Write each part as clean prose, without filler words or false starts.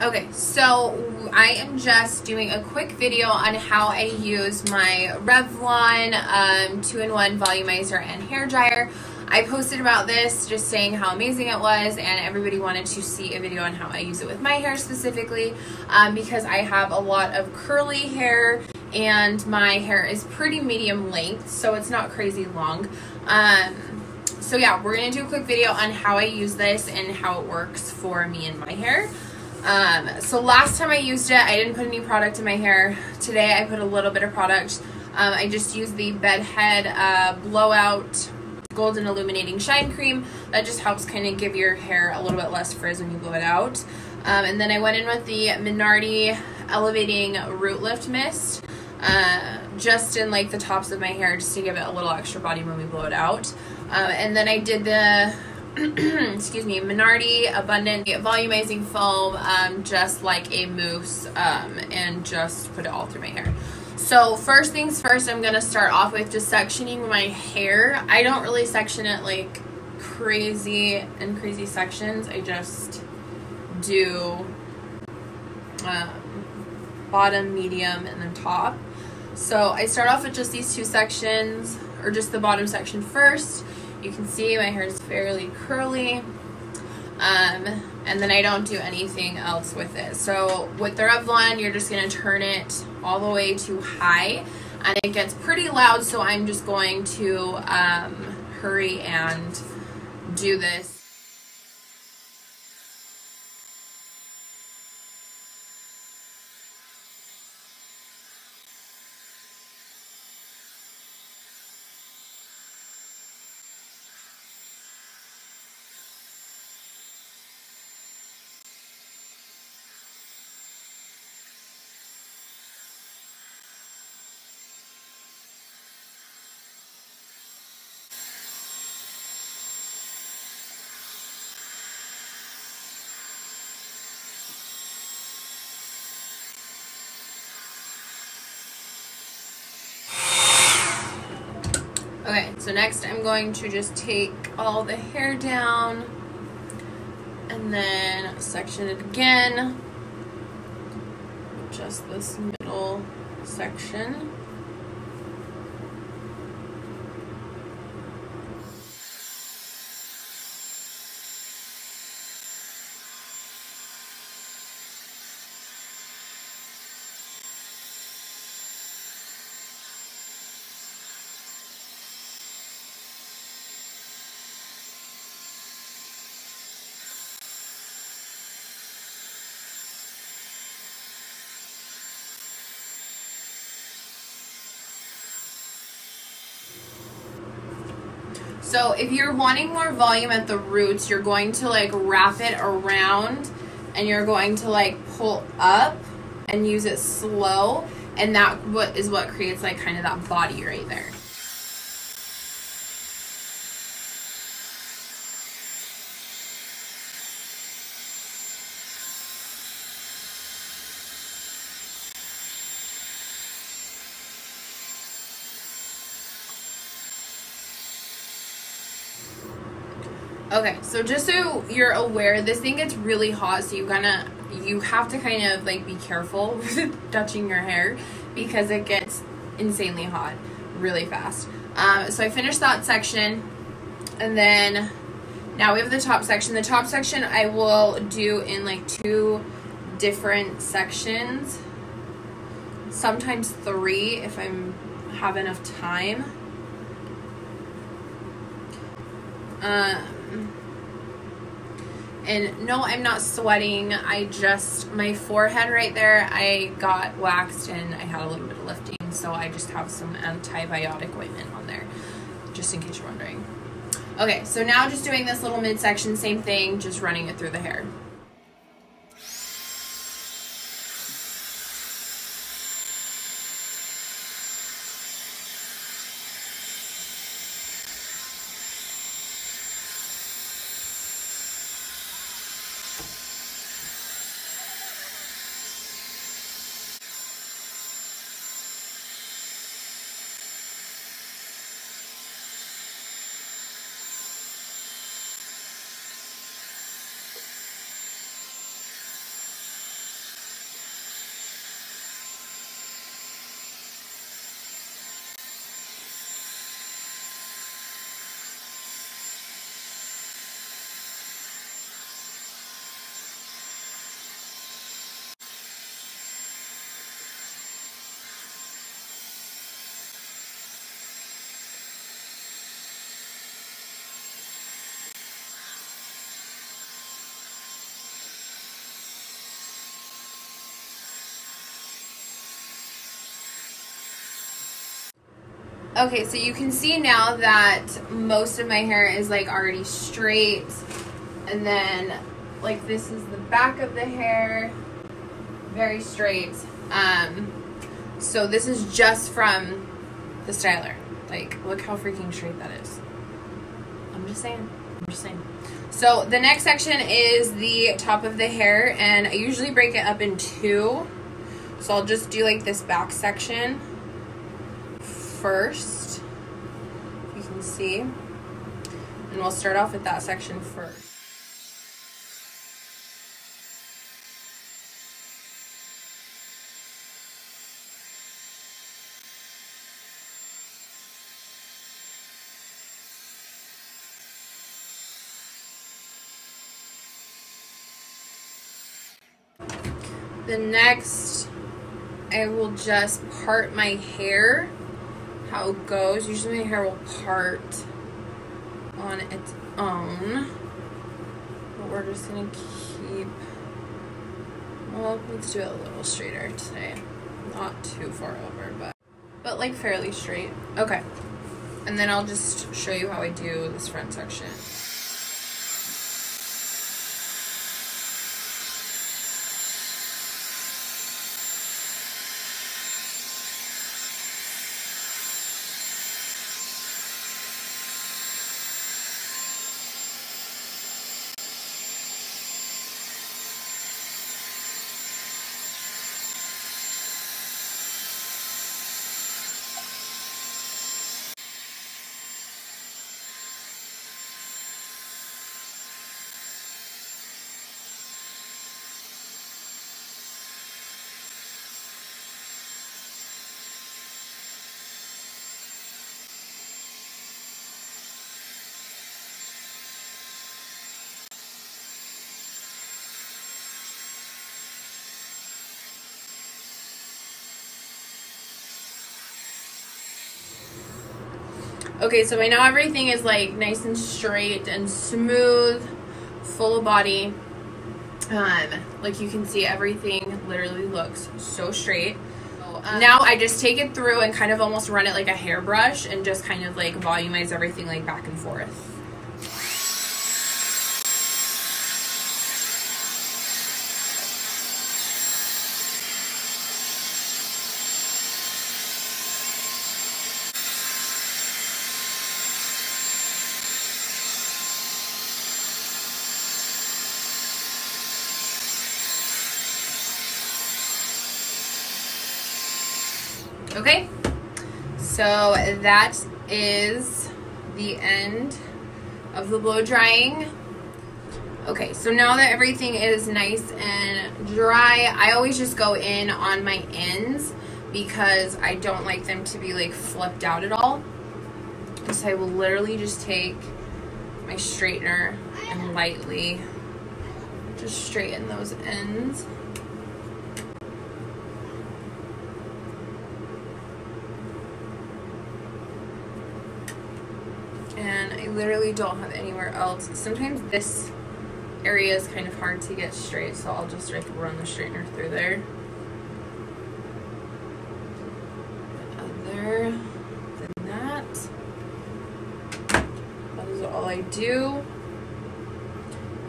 Okay, so I am just doing a quick video on how I use my Revlon 2-in-1 volumizer and hair dryer. I posted about this just saying how amazing it was, and everybody wanted to see a video on how I use it with my hair specifically, because I have a lot of curly hair and my hair is pretty medium length, so it's not crazy long. So yeah, we're gonna do a quick video on how I use this and how it works for me and my hair. So last time I used it, I didn't put any product in my hair. Today I put a little bit of product. I just used the Bedhead Blowout Golden Illuminating Shine Cream. That just helps kind of give your hair a little bit less frizz when you blow it out. And then I went in with the Minardi Elevating Root Lift Mist, just in like the tops of my hair, just to give it a little extra body when we blow it out. And then I did the excuse me, Minardi Abundant Volumizing Foam, just like a mousse, and just put it all through my hair. So first things first, I'm going to start off with just sectioning my hair. I don't really section it like crazy sections. I just do bottom, medium, and then top. So I start off with just these two sections, or just the bottom section first. You can see my hair is fairly curly, and then I don't do anything else with it. So with the Revlon, you're just going to turn it all the way to high, and it gets pretty loud, so I'm just going to hurry and do this. Okay, so next I'm going to just take all the hair down and then section it again, just this middle section. So if you're wanting more volume at the roots, you're going to like wrap it around and you're going to like pull up and use it slow, and that is what creates like kind of that body right there. Okay, so just so you're aware, this thing gets really hot, so you have to kind of like be careful with touching your hair because it gets insanely hot really fast. So I finished that section, and then now we have the top section. The top section I will do in like 2 different sections, sometimes 3 if I have enough time. And no, I'm not sweating. My forehead right there, I got waxed and I had a little bit of lifting, so I just have some antibiotic ointment on there, just in case you're wondering. Okay, so now just doing this little midsection, same thing, just running it through the hair. Okay, so you can see now that most of my hair is like already straight, and then like this is the back of the hair, very straight. So this is just from the styler. Like, look how freaking straight that is. I'm just saying. So the next section is the top of the hair, and I usually break it up in two. So I'll just do like this back section first, you can see, and we'll start off with that section first. The next, I will just part my hair how it goes. Usually my hair will part on its own, but we're just gonna keep, well, let's do it a little straighter today. Not too far over, but like fairly straight. Okay, and then I'll just show you how I do this front section. Okay, so by now everything is like nice and straight and smooth, full of body. Like you can see, everything literally looks so straight. Now I just take it through and kind of almost run it like a hairbrush and just kind of like volumize everything like back and forth. Okay, so that is the end of the blow drying. Okay, so now that everything is nice and dry, I always just go in on my ends because I don't like them to be like flipped out at all. So I will literally just take my straightener and lightly just straighten those ends. And I literally don't have anywhere else. Sometimes this area is kind of hard to get straight, so I'll just like run the straightener through there. Other than that, that is all I do.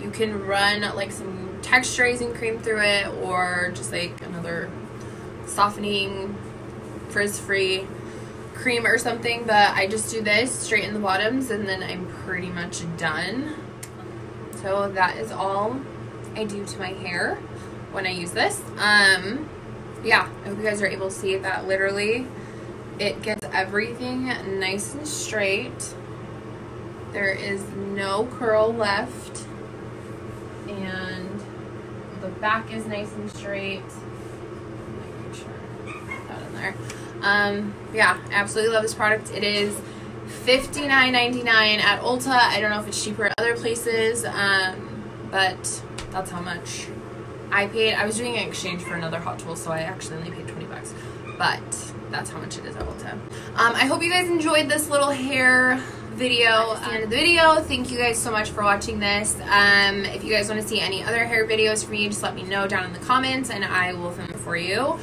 You can run like some texturizing cream through it, or just like another softening, frizz-free cream or something, but I just do this, straighten the bottoms, and then I'm pretty much done. So that is all I do to my hair when I use this. Yeah, I hope you guys are able to see that literally it gets everything nice and straight. There is no curl left, and the back is nice and straight. Make sure that in there. Yeah, absolutely love this product. It is $59.99 at Ulta. I don't know if it's cheaper at other places, but that's how much I paid. I was doing an exchange for another Hot Tool, so I actually only paid 20 bucks, but that's how much it is at Ulta. I hope you guys enjoyed this little hair video. That's the end of the video. Thank you guys so much for watching this. If you guys want to see any other hair videos from me, just let me know down in the comments and I will film it for you.